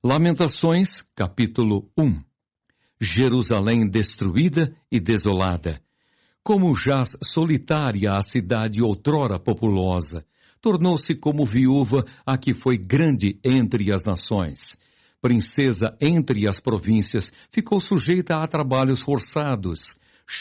Lamentações, capítulo 1. Jerusalém destruída e desolada. Como jaz solitária a cidade outrora populosa, tornou-se como viúva a que foi grande entre as nações. Princesa entre as províncias, ficou sujeita a trabalhos forçados.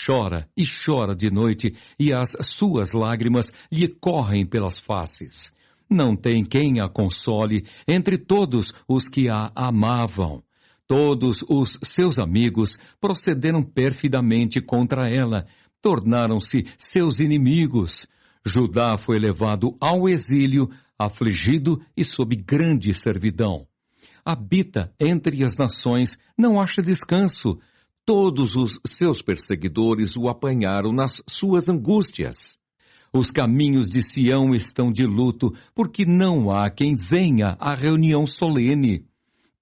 Chora e chora de noite, e as suas lágrimas lhe correm pelas faces. Não tem quem a console entre todos os que a amavam. Todos os seus amigos procederam perfidamente contra ela, tornaram-se seus inimigos. Judá foi levado ao exílio, afligido e sob grande servidão. Habita entre as nações, não acha descanso. Todos os seus perseguidores o apanharam nas suas angústias. Os caminhos de Sião estão de luto, porque não há quem venha à reunião solene.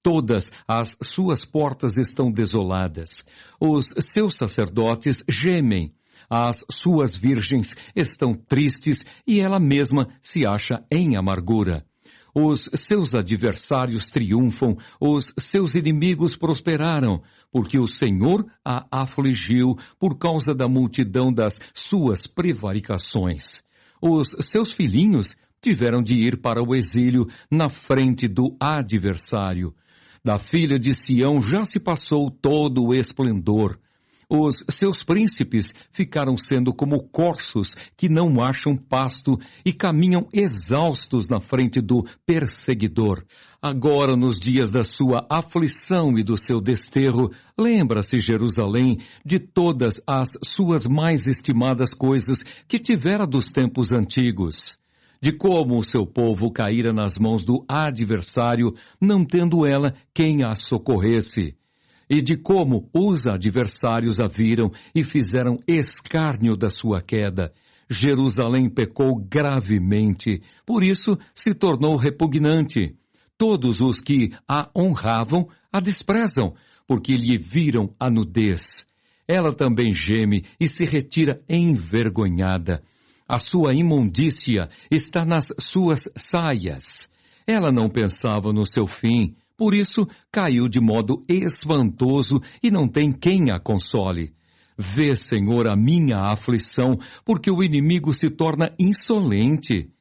Todas as suas portas estão desoladas. Os seus sacerdotes gemem. As suas virgens estão tristes e ela mesma se acha em amargura. Os seus adversários triunfam, os seus inimigos prosperaram, porque o Senhor a afligiu por causa da multidão das suas prevaricações. Os seus filhinhos tiveram de ir para o exílio na frente do adversário. Da filha de Sião já se passou todo o esplendor. Os seus príncipes ficaram sendo como corços que não acham pasto e caminham exaustos na frente do perseguidor. Agora, nos dias da sua aflição e do seu desterro, lembra-se Jerusalém de todas as suas mais estimadas coisas que tivera dos tempos antigos, de como o seu povo caíra nas mãos do adversário, não tendo ela quem a socorresse. E de como os adversários a viram e fizeram escárnio da sua queda. Jerusalém pecou gravemente, por isso se tornou repugnante. Todos os que a honravam a desprezam, porque lhe viram a nudez. Ela também geme e se retira envergonhada. A sua imundícia está nas suas saias. Ela não pensava no seu fim. Por isso, caiu de modo espantoso e não tem quem a console. Vê, Senhor, a minha aflição, porque o inimigo se torna insolente.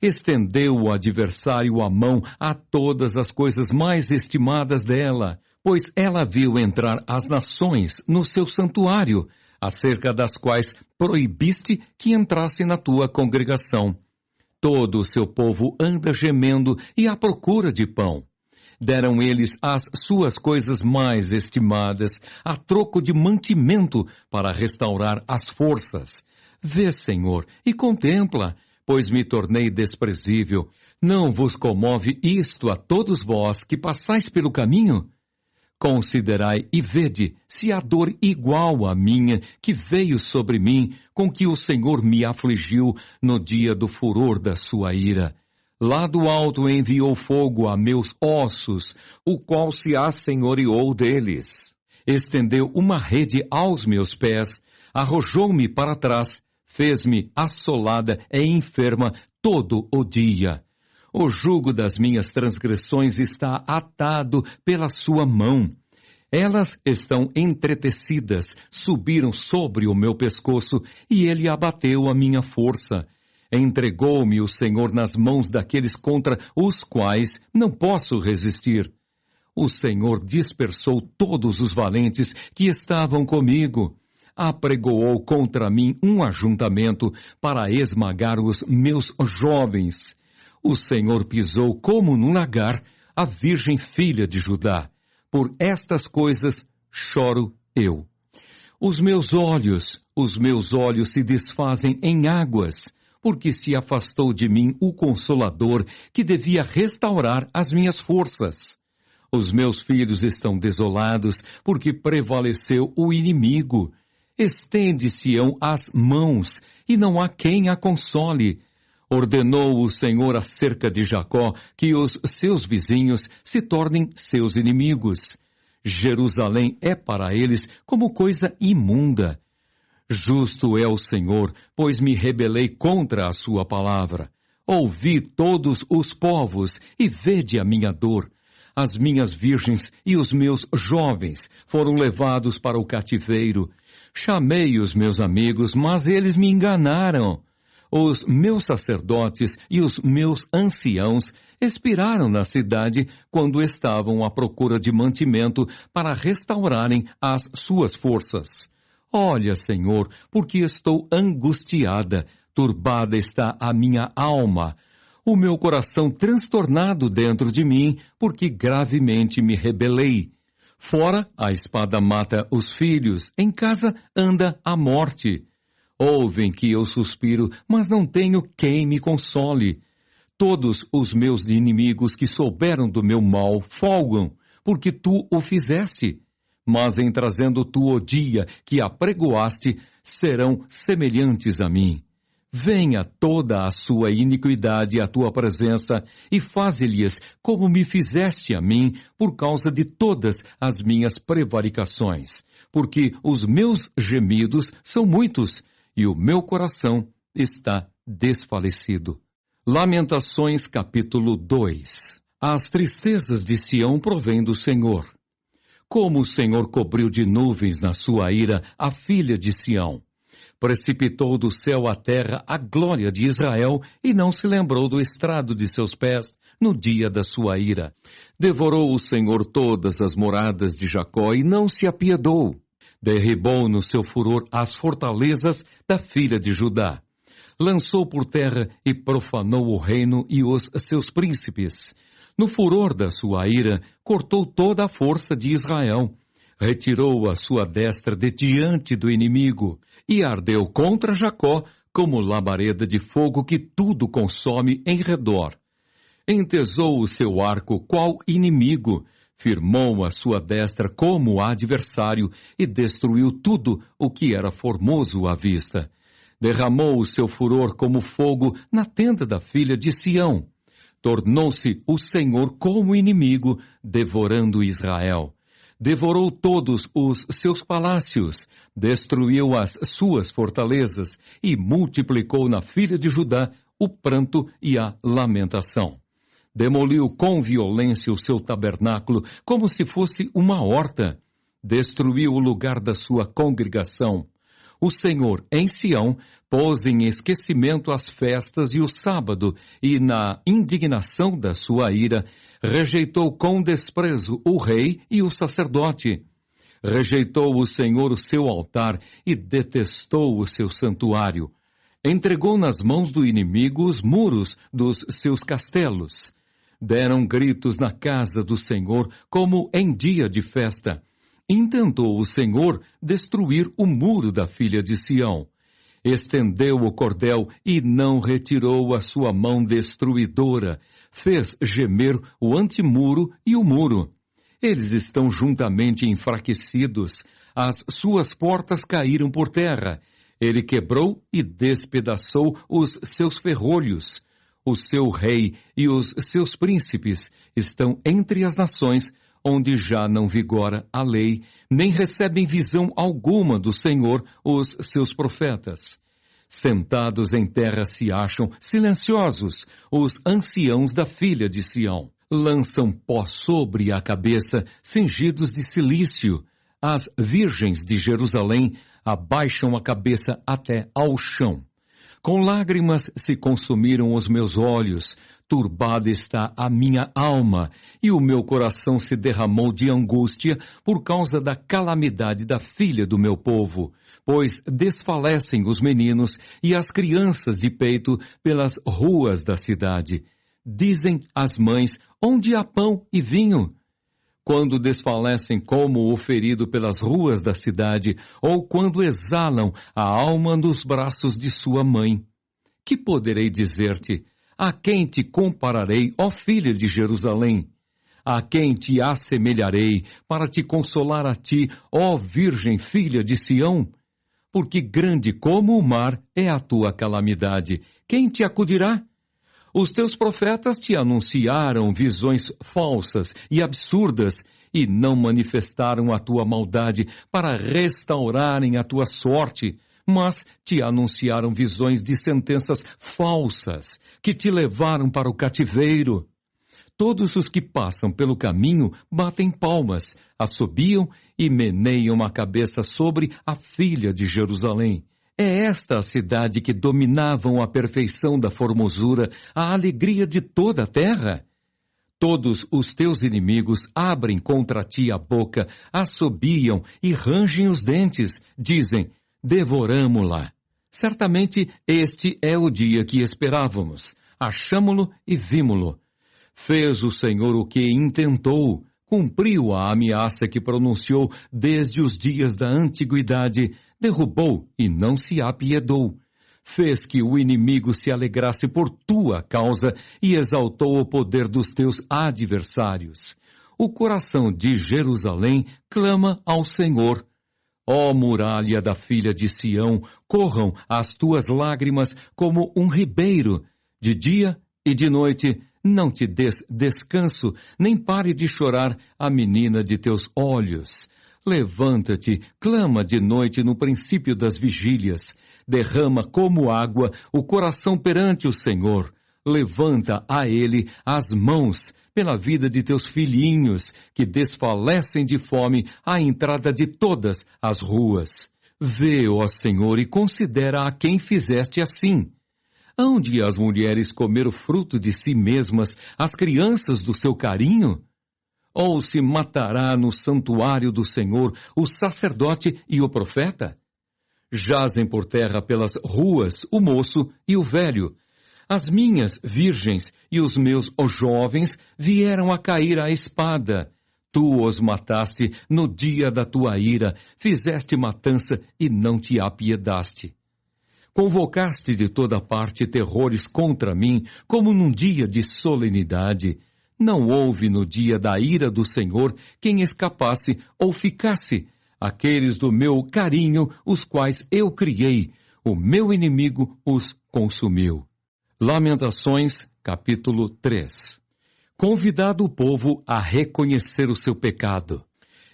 Estendeu o adversário a mão a todas as coisas mais estimadas dela, pois ela viu entrar as nações no seu santuário, acerca das quais proibiste que entrasse na tua congregação. Todo o seu povo anda gemendo e à procura de pão. Deram eles as suas coisas mais estimadas, a troco de mantimento para restaurar as forças. Vê, Senhor, e contempla, pois me tornei desprezível. Não vos comove isto a todos vós que passais pelo caminho? Considerai e vede se há dor igual à minha que veio sobre mim, com que o Senhor me afligiu no dia do furor da sua ira. Lá do alto enviou fogo a meus ossos, o qual se assenhoreou deles. Estendeu uma rede aos meus pés, arrojou-me para trás, fez-me assolada e enferma todo o dia. O jugo das minhas transgressões está atado pela sua mão. Elas estão entretecidas, subiram sobre o meu pescoço, e ele abateu a minha força. Entregou-me o Senhor nas mãos daqueles contra os quais não posso resistir. O Senhor dispersou todos os valentes que estavam comigo. Apregoou contra mim um ajuntamento para esmagar os meus jovens. O Senhor pisou como num lagar a virgem filha de Judá. Por estas coisas choro eu. Os meus olhos se desfazem em águas, porque se afastou de mim o Consolador, que devia restaurar as minhas forças. Os meus filhos estão desolados, porque prevaleceu o inimigo. Estende-se-ão as mãos, e não há quem a console. Ordenou o Senhor acerca de Jacó que os seus vizinhos se tornem seus inimigos. Jerusalém é para eles como coisa imunda. Justo é o Senhor, pois me rebelei contra a sua palavra. Ouvi todos os povos e vede a minha dor. As minhas virgens e os meus jovens foram levados para o cativeiro. Chamei os meus amigos, mas eles me enganaram. Os meus sacerdotes e os meus anciãos expiraram na cidade quando estavam à procura de mantimento para restaurarem as suas forças. Olha, Senhor, porque estou angustiada, turbada está a minha alma. O meu coração transtornado dentro de mim, porque gravemente me rebelei. Fora, a espada mata os filhos, em casa anda a morte. Ouvem que eu suspiro, mas não tenho quem me console. Todos os meus inimigos que souberam do meu mal folgam, porque tu o fizeste. Mas em trazendo tu o dia que apregoaste, serão semelhantes a mim. Venha toda a sua iniquidade à tua presença e faze-lhes como me fizeste a mim por causa de todas as minhas prevaricações. Porque os meus gemidos são muitos e o meu coração está desfalecido. Lamentações capítulo 2. As tristezas de Sião provêm do Senhor. Como o Senhor cobriu de nuvens na sua ira a filha de Sião. Precipitou do céu à terra a glória de Israel e não se lembrou do estrado de seus pés no dia da sua ira. Devorou o Senhor todas as moradas de Jacó e não se apiedou. Derribou no seu furor as fortalezas da filha de Judá. Lançou por terra e profanou o reino e os seus príncipes. No furor da sua ira, cortou toda a força de Israel. Retirou a sua destra de diante do inimigo e ardeu contra Jacó como labareda de fogo que tudo consome em redor. Entesou o seu arco qual inimigo, firmou a sua destra como adversário e destruiu tudo o que era formoso à vista. Derramou o seu furor como fogo na tenda da filha de Sião. Tornou-se o Senhor como inimigo, devorando Israel. Devorou todos os seus palácios, destruiu as suas fortalezas e multiplicou na filha de Judá o pranto e a lamentação. Demoliu com violência o seu tabernáculo como se fosse uma horta. Destruiu o lugar da sua congregação. O Senhor, em Sião, pôs em esquecimento as festas e o sábado, e na indignação da sua ira, rejeitou com desprezo o rei e o sacerdote. Rejeitou o Senhor o seu altar e detestou o seu santuário. Entregou nas mãos do inimigo os muros dos seus castelos. Deram gritos na casa do Senhor como em dia de festa. Intentou o Senhor destruir o muro da filha de Sião. Estendeu o cordel e não retirou a sua mão destruidora. Fez gemer o antemuro e o muro. Eles estão juntamente enfraquecidos. As suas portas caíram por terra. Ele quebrou e despedaçou os seus ferrolhos. O seu rei e os seus príncipes estão entre as nações, onde já não vigora a lei, nem recebem visão alguma do Senhor os seus profetas. Sentados em terra se acham silenciosos os anciãos da filha de Sião. Lançam pó sobre a cabeça, cingidos de cilício. As virgens de Jerusalém abaixam a cabeça até ao chão. Com lágrimas se consumiram os meus olhos, turbada está a minha alma, e o meu coração se derramou de angústia por causa da calamidade da filha do meu povo, pois desfalecem os meninos e as crianças de peito pelas ruas da cidade. Dizem as mães, onde há pão e vinho? Quando desfalecem como o ferido pelas ruas da cidade, ou quando exalam a alma nos braços de sua mãe. Que poderei dizer-te? A quem te compararei, ó filha de Jerusalém? A quem te assemelharei para te consolar a ti, ó virgem filha de Sião? Porque grande como o mar é a tua calamidade. Quem te acudirá? Os teus profetas te anunciaram visões falsas e absurdas e não manifestaram a tua maldade para restaurarem a tua sorte, mas te anunciaram visões de sentenças falsas que te levaram para o cativeiro. Todos os que passam pelo caminho batem palmas, assobiam e meneiam a cabeça sobre a filha de Jerusalém. É esta a cidade que dominavam a perfeição da formosura, a alegria de toda a terra? Todos os teus inimigos abrem contra ti a boca, assobiam e rangem os dentes, dizem, devoramo-la. Certamente este é o dia que esperávamos. Achamo-lo e vimo-lo. Fez o Senhor o que intentou, cumpriu a ameaça que pronunciou desde os dias da antiguidade, derrubou e não se apiedou. Fez que o inimigo se alegrasse por tua causa e exaltou o poder dos teus adversários. O coração de Jerusalém clama ao Senhor. Ó muralha da filha de Sião, corram as tuas lágrimas como um ribeiro. De dia e de noite não te des descanso, nem pare de chorar a menina de teus olhos. Levanta-te, clama de noite no princípio das vigílias. Derrama como água o coração perante o Senhor. Levanta a Ele as mãos pela vida de teus filhinhos, que desfalecem de fome à entrada de todas as ruas. Vê, ó Senhor, e considera a quem fizeste assim. Hão de as mulheres comer o fruto de si mesmas, as crianças do seu carinho? Ou se matará no santuário do Senhor o sacerdote e o profeta? Jazem por terra pelas ruas o moço e o velho. As minhas virgens e os meus jovens vieram a cair à espada. Tu os mataste no dia da tua ira, fizeste matança e não te apiedaste. Convocaste de toda parte terrores contra mim, como num dia de solenidade. Não houve no dia da ira do Senhor quem escapasse ou ficasse. Aqueles do meu carinho, os quais eu criei, o meu inimigo os consumiu. Lamentações, capítulo 3. Convidado o povo a reconhecer o seu pecado.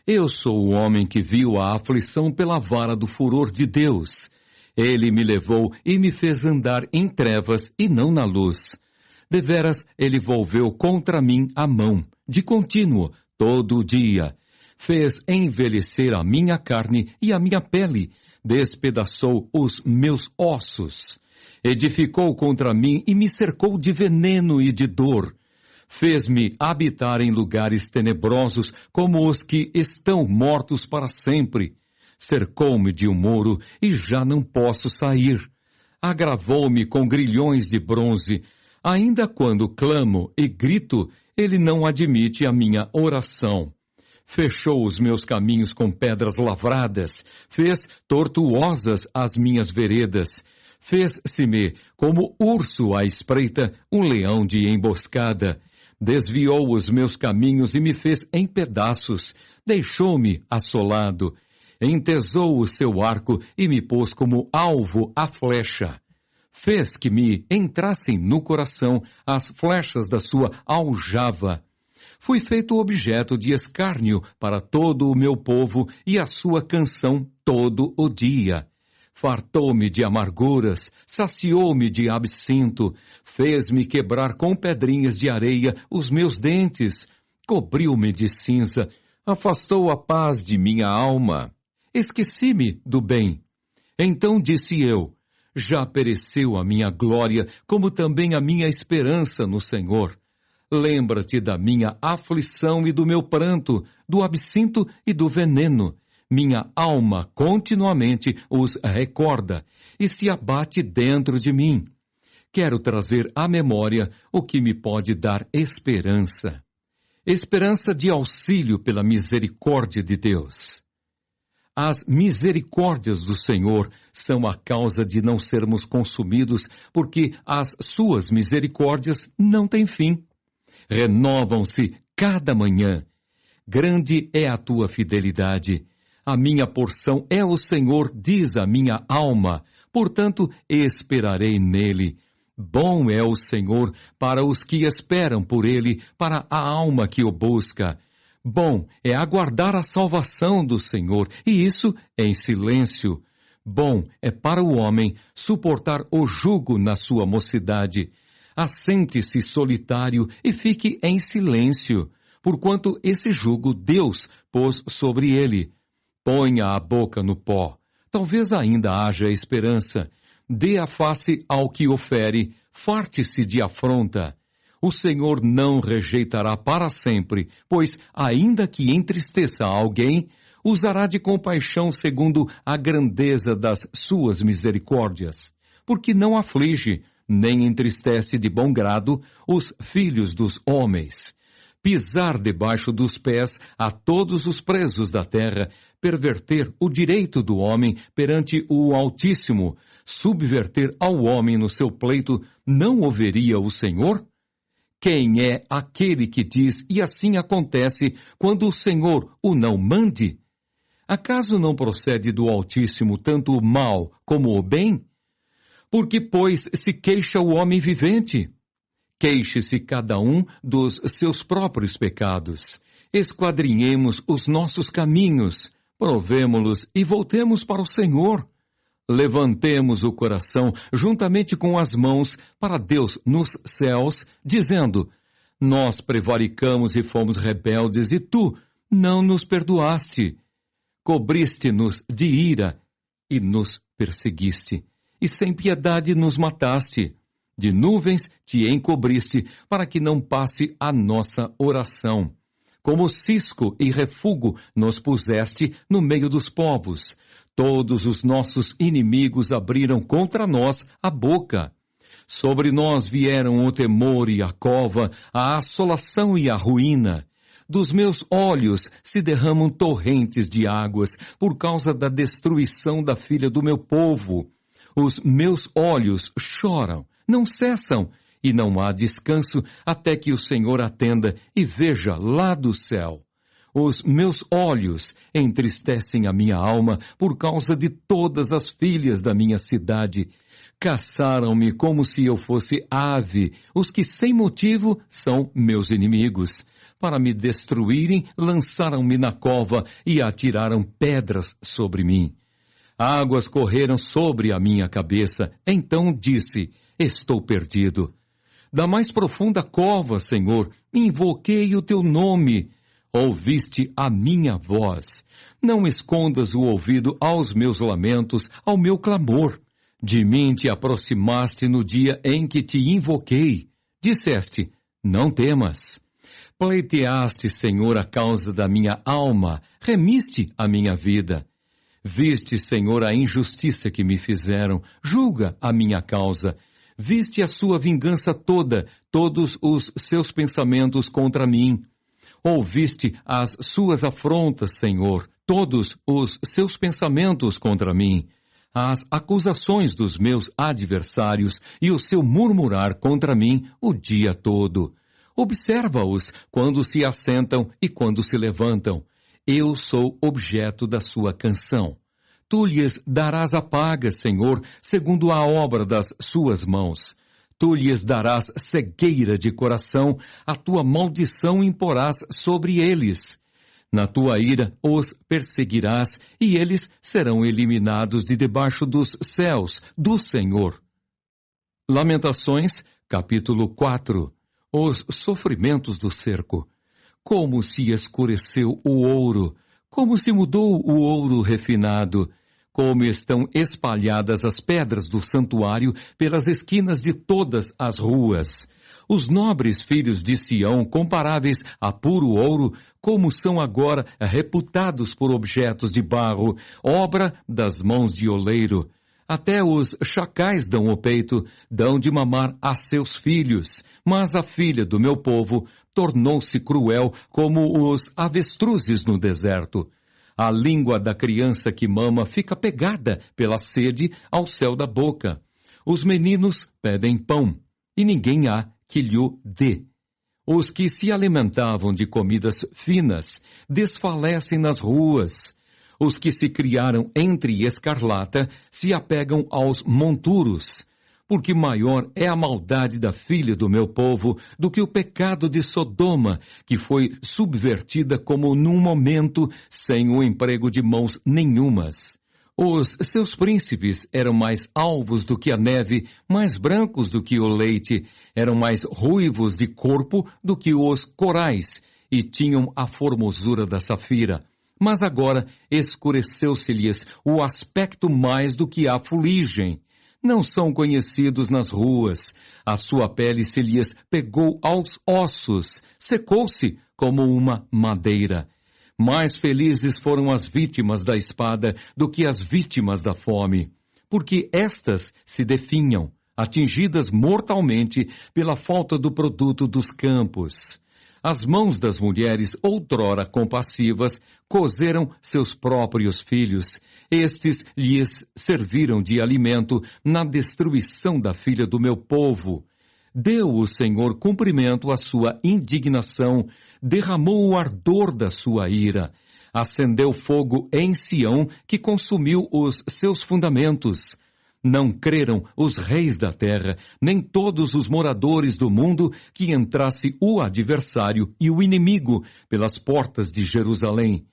Eu sou o homem que viu a aflição pela vara do furor de Deus. Ele me levou e me fez andar em trevas e não na luz. Deveras, ele volveu contra mim a mão, de contínuo, todo o dia. Fez envelhecer a minha carne e a minha pele, despedaçou os meus ossos. Edificou contra mim e me cercou de veneno e de dor. Fez-me habitar em lugares tenebrosos como os que estão mortos para sempre. Cercou-me de um muro e já não posso sair. Agravou-me com grilhões de bronze. Ainda quando clamo e grito, ele não admite a minha oração. Fechou os meus caminhos com pedras lavradas, fez tortuosas as minhas veredas. Fez-se-me como urso à espreita, um leão de emboscada. Desviou os meus caminhos e me fez em pedaços. Deixou-me assolado. Entesou o seu arco e me pôs como alvo a flecha. Fez que me entrassem no coração as flechas da sua aljava. Fui feito objeto de escárnio para todo o meu povo e a sua canção todo o dia. Fartou-me de amarguras, saciou-me de absinto, fez-me quebrar com pedrinhas de areia os meus dentes, cobriu-me de cinza, afastou a paz de minha alma. Esqueci-me do bem. Então disse eu, já pereceu a minha glória, como também a minha esperança no Senhor. Lembra-te da minha aflição e do meu pranto, do absinto e do veneno. Minha alma continuamente os recorda e se abate dentro de mim. Quero trazer à memória o que me pode dar esperança. Esperança de auxílio pela misericórdia de Deus. As misericórdias do Senhor são a causa de não sermos consumidos, porque as suas misericórdias não têm fim. Renovam-se cada manhã. Grande é a tua fidelidade. A minha porção é o Senhor, diz a minha alma, portanto esperarei nele. Bom é o Senhor para os que esperam por ele, para a alma que o busca. Bom é aguardar a salvação do Senhor, e isso em silêncio. Bom é para o homem suportar o jugo na sua mocidade. Assente-se solitário e fique em silêncio, porquanto esse jugo Deus pôs sobre ele. Ponha a boca no pó, talvez ainda haja esperança. Dê a face ao que o fere, farte-se de afronta. O Senhor não rejeitará para sempre, pois, ainda que entristeça alguém, usará de compaixão segundo a grandeza das suas misericórdias, porque não aflige, nem entristece de bom grado os filhos dos homens. Pisar debaixo dos pés a todos os presos da terra, perverter o direito do homem perante o Altíssimo, subverter ao homem no seu pleito, não o veria o Senhor? Quem é aquele que diz, e assim acontece, quando o Senhor o não mande? Acaso não procede do Altíssimo tanto o mal como o bem? Porque, pois, se queixa o homem vivente? Queixe-se cada um dos seus próprios pecados. Esquadrinhemos os nossos caminhos, provemo-los e voltemos para o Senhor. Levantemos o coração juntamente com as mãos para Deus nos céus, dizendo: Nós prevaricamos e fomos rebeldes, e tu não nos perdoaste. Cobriste-nos de ira e nos perseguiste, e sem piedade nos mataste. De nuvens te encobriste, para que não passe a nossa oração. Como cisco e refúgio nos puseste no meio dos povos. Todos os nossos inimigos abriram contra nós a boca. Sobre nós vieram o temor e a cova, a assolação e a ruína. Dos meus olhos se derramam torrentes de águas por causa da destruição da filha do meu povo. Os meus olhos choram, não cessam, e não há descanso até que o Senhor atenda e veja lá do céu. Os meus olhos entristecem a minha alma por causa de todas as filhas da minha cidade. Caçaram-me como se eu fosse ave, os que sem motivo são meus inimigos. Para me destruírem, lançaram-me na cova e atiraram pedras sobre mim. Águas correram sobre a minha cabeça, então disse: estou perdido. Da mais profunda cova, Senhor, invoquei o teu nome. Ouviste a minha voz. Não escondas o ouvido aos meus lamentos, ao meu clamor. De mim te aproximaste no dia em que te invoquei. Disseste: não temas. Pleiteaste, Senhor, a causa da minha alma. Remiste a minha vida. Viste, Senhor, a injustiça que me fizeram. Julga a minha causa. Viste a sua vingança toda, todos os seus pensamentos contra mim. Ouviste as suas afrontas, Senhor, todos os seus pensamentos contra mim, as acusações dos meus adversários e o seu murmurar contra mim o dia todo. Observa-os quando se assentam e quando se levantam. Eu sou objeto da sua canção. Tu lhes darás a paga, Senhor, segundo a obra das suas mãos. Tu lhes darás cegueira de coração, a tua maldição imporás sobre eles. Na tua ira os perseguirás, e eles serão eliminados de debaixo dos céus do Senhor. Lamentações, capítulo 4. Os sofrimentos do cerco. Como se escureceu o ouro, como se mudou o ouro refinado, como estão espalhadas as pedras do santuário pelas esquinas de todas as ruas. Os nobres filhos de Sião, comparáveis a puro ouro, como são agora reputados por objetos de barro, obra das mãos de oleiro. Até os chacais dão o peito, dão de mamar a seus filhos, mas a filha do meu povo tornou-se cruel como os avestruzes no deserto. A língua da criança que mama fica pegada pela sede ao céu da boca. Os meninos pedem pão, e ninguém há que lhe dê. Os que se alimentavam de comidas finas desfalecem nas ruas. Os que se criaram entre escarlata se apegam aos monturos. Porque maior é a maldade da filha do meu povo do que o pecado de Sodoma, que foi subvertida como num momento, sem o emprego de mãos nenhumas. Os seus príncipes eram mais alvos do que a neve, mais brancos do que o leite, eram mais ruivos de corpo do que os corais, e tinham a formosura da safira. Mas agora escureceu-se-lhes o aspecto mais do que a fuligem. Não são conhecidos nas ruas. A sua pele se lhes pegou aos ossos, secou-se como uma madeira. Mais felizes foram as vítimas da espada do que as vítimas da fome, porque estas se definham, atingidas mortalmente pela falta do produto dos campos. As mãos das mulheres, outrora compassivas, cozeram seus próprios filhos. Estes lhes serviram de alimento na destruição da filha do meu povo. Deu o Senhor cumprimento à sua indignação, derramou o ardor da sua ira, acendeu fogo em Sião que consumiu os seus fundamentos. Não creram os reis da terra, nem todos os moradores do mundo, que entrasse o adversário e o inimigo pelas portas de Jerusalém.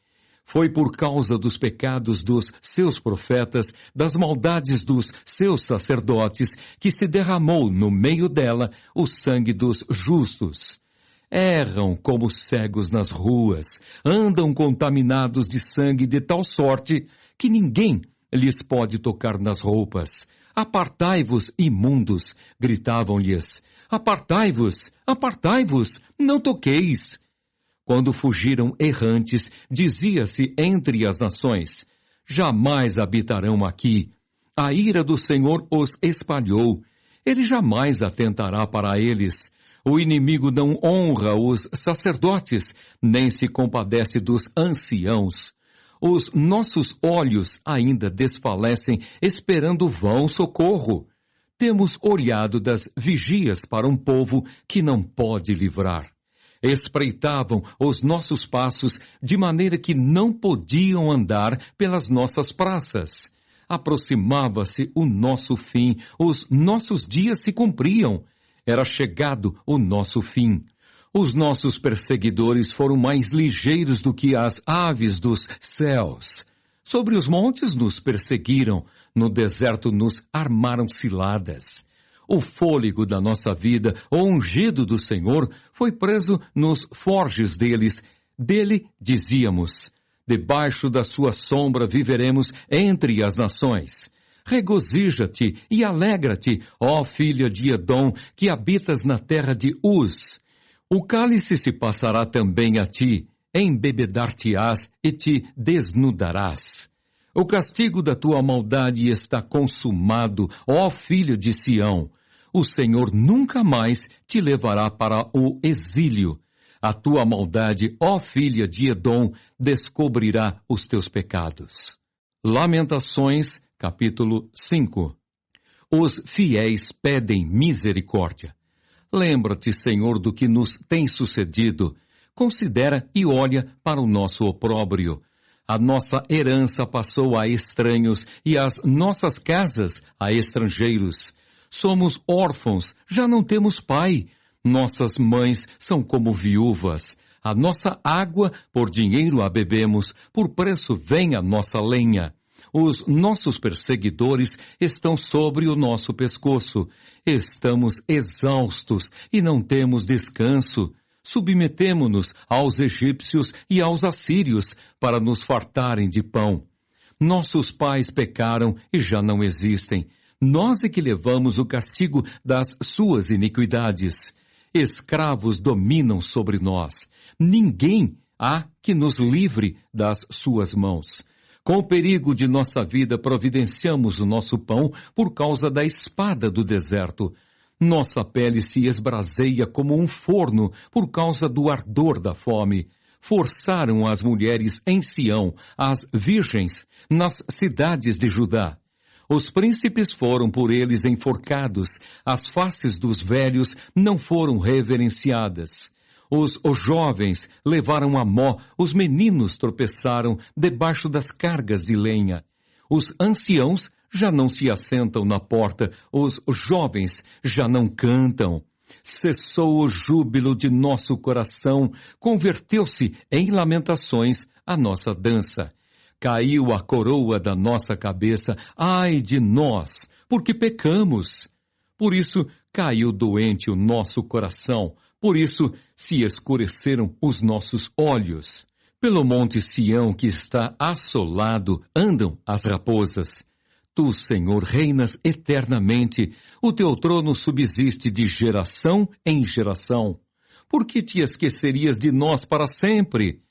Foi por causa dos pecados dos seus profetas, das maldades dos seus sacerdotes, que se derramou no meio dela o sangue dos justos. Erram como cegos nas ruas, andam contaminados de sangue de tal sorte que ninguém lhes pode tocar nas roupas. Apartai-vos, imundos, gritavam-lhes. Apartai-vos, apartai-vos, não toqueis. Quando fugiram errantes, dizia-se entre as nações, jamais habitarão aqui. A ira do Senhor os espalhou. Ele jamais atentará para eles. O inimigo não honra os sacerdotes, nem se compadece dos anciãos. Os nossos olhos ainda desfalecem, esperando vão socorro. Temos olhado das vigias para um povo que não pode livrar. Espreitavam os nossos passos de maneira que não podiam andar pelas nossas praças. Aproximava-se o nosso fim, os nossos dias se cumpriam. Era chegado o nosso fim. Os nossos perseguidores foram mais ligeiros do que as aves dos céus. Sobre os montes nos perseguiram, no deserto nos armaram ciladas. O fôlego da nossa vida, o ungido do Senhor, foi preso nos forjes deles. Dele dizíamos, debaixo da sua sombra viveremos entre as nações. Regozija-te e alegra-te, ó filha de Edom, que habitas na terra de Uz. O cálice se passará também a ti, embebedar-te-ás e te desnudarás. O castigo da tua maldade está consumado, ó filho de Sião. O Senhor nunca mais te levará para o exílio. A tua maldade, ó filha de Edom, descobrirá os teus pecados. Lamentações, capítulo 5. Os fiéis pedem misericórdia. Lembra-te, Senhor, do que nos tem sucedido. Considera e olha para o nosso opróbrio. A nossa herança passou a estranhos e as nossas casas a estrangeiros. Somos órfãos, já não temos pai. Nossas mães são como viúvas. A nossa água, por dinheiro a bebemos, por preço vem a nossa lenha. Os nossos perseguidores estão sobre o nosso pescoço. Estamos exaustos e não temos descanso. Submetemo-nos aos egípcios e aos assírios para nos fartarem de pão. Nossos pais pecaram e já não existem. Nós é que levamos o castigo das suas iniquidades. Escravos dominam sobre nós. Ninguém há que nos livre das suas mãos. Com o perigo de nossa vida, providenciamos o nosso pão por causa da espada do deserto. Nossa pele se esbraseia como um forno por causa do ardor da fome. Forçaram as mulheres em Sião, as virgens, nas cidades de Judá. Os príncipes foram por eles enforcados, as faces dos velhos não foram reverenciadas. Os jovens levaram a mó, os meninos tropeçaram debaixo das cargas de lenha. Os anciãos já não se assentam na porta, os jovens já não cantam. Cessou o júbilo de nosso coração, converteu-se em lamentações a nossa dança. caiu a coroa da nossa cabeça. Ai de nós, porque pecamos. Por isso caiu doente o nosso coração. Por isso se escureceram os nossos olhos. Pelo monte Sião que está assolado andam as raposas. Tu, Senhor, reinas eternamente. O teu trono subsiste de geração em geração. Por que te esquecerias de nós para sempre?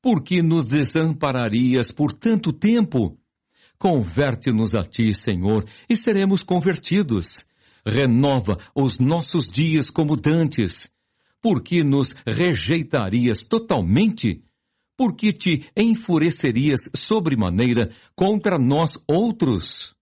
Por que nos desampararias por tanto tempo? Converte-nos a ti, Senhor, e seremos convertidos. Renova os nossos dias como dantes. Por que nos rejeitarias totalmente? Por que te enfurecerias sobremaneira contra nós outros?